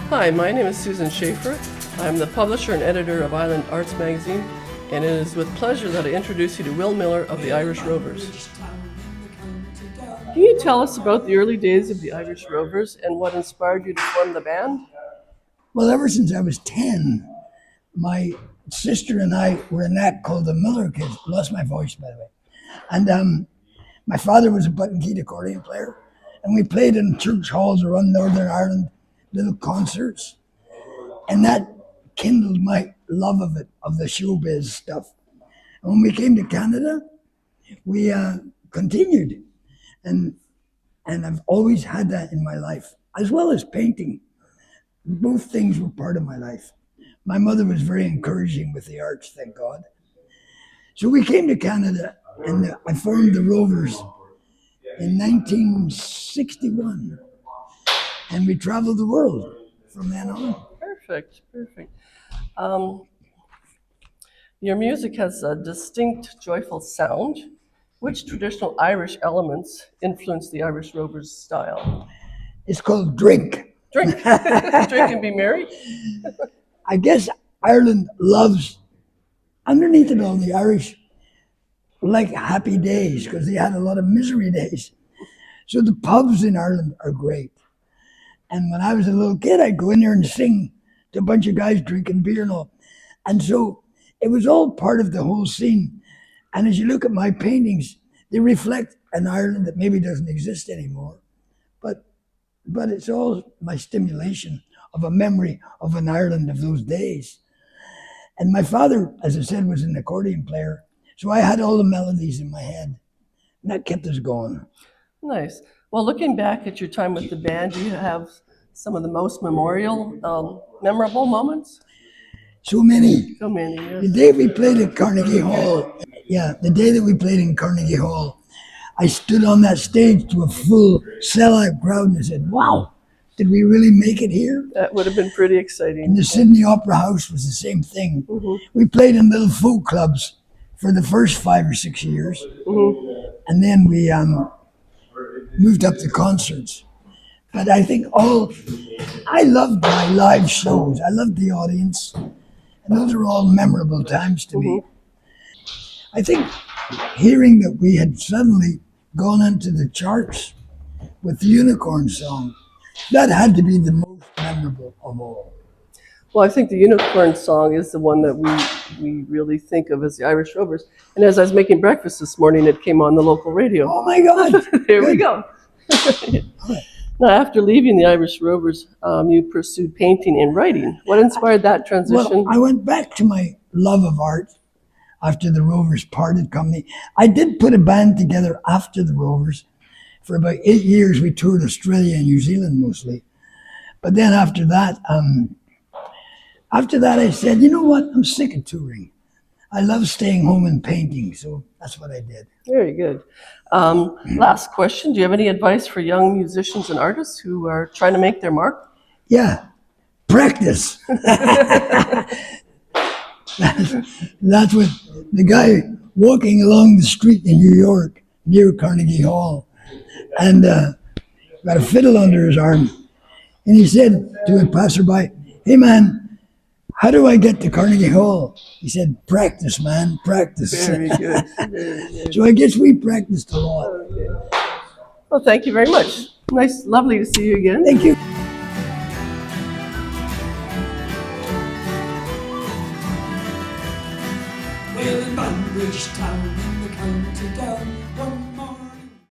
Hi, my name is Susan Schaefer. I'm the publisher and editor of Island Arts Magazine, and it is with pleasure that I introduce you to Will Miller of the Irish Rovers. Can you tell us about the early days of the Irish Rovers and what inspired you to form the band? Well, ever since I was 10, my sister and I were in that called the Miller Kids. Lost my voice, by the way. And my father was a button keyed accordion player, and we played in church halls around Northern Ireland, little concerts. And that kindled my love of it, of the showbiz stuff. And when we came to Canada, we continued. And, and I've always had that in my life, as well as painting. Both things were part of my life. My mother was very encouraging with the arts, thank God. So we came to Canada, and I formed the Rovers in 1961, and we traveled the world from then on. Perfect. Your music has a distinct, joyful sound. Which traditional Irish elements influence the Irish Rovers' style? It's called Drink. Drink. Drink and be merry. I guess Ireland loves, underneath it all, the Irish like happy days because they had a lot of misery days. So the pubs in Ireland are great. And when I was a little kid, I'd go in there and sing to a bunch of guys drinking beer and all. And so it was all part of the whole scene. And as you look at my paintings, they reflect an Ireland that maybe doesn't exist anymore. But it's all my stimulation of a memory of an Ireland of those days. And my father, as I said, was an accordion player. So I had all the melodies in my head. And that kept us going. Nice. Well, looking back at your time with the band, do you have some of the most memorable moments? So many. So many, The yes. day we played at Carnegie Hall, the day that we played in Carnegie Hall, I stood on that stage to a full sellout crowd and I said, wow, did we really make it here? That would have been pretty And exciting. the Sydney Opera House was the same thing. Mm-hmm. We played in little folk clubs for the first 5 or 6 years. Mm-hmm. And then we moved up to concerts. But I think I loved my live shows. I loved the audience. And those are all memorable times to me. I think hearing that we had suddenly gone into the charts with the Unicorn song, that had to be the most memorable of all. Well, I think the Unicorn song is the one that we really think of as the Irish Rovers. And as I was making breakfast this morning, it came on the local radio. Oh my God! There we go. Now, after leaving the Irish Rovers, you pursued painting and writing. What inspired that transition? Well, I went back to my love of art after the Rovers parted company. I did put a band together after the Rovers. For about 8 years, we toured Australia and New Zealand mostly. But then after that, I said, you know what? I'm sick of touring. I love staying home and painting, so that's what I did. Very good. Last question. Do you have any advice for young musicians and artists who are trying to make their mark? Yeah, practice. That's what the guy walking along the street in New York near Carnegie Hall and got a fiddle under his arm. And he said to a passerby, hey man, how do I get to Carnegie Hall? He said, practice, man, practice. Very good. Very good. So I guess we practiced a lot. Okay. Well, thank you very much. Lovely to see you again. Thank you. Well, in Banbridge town in the county down, one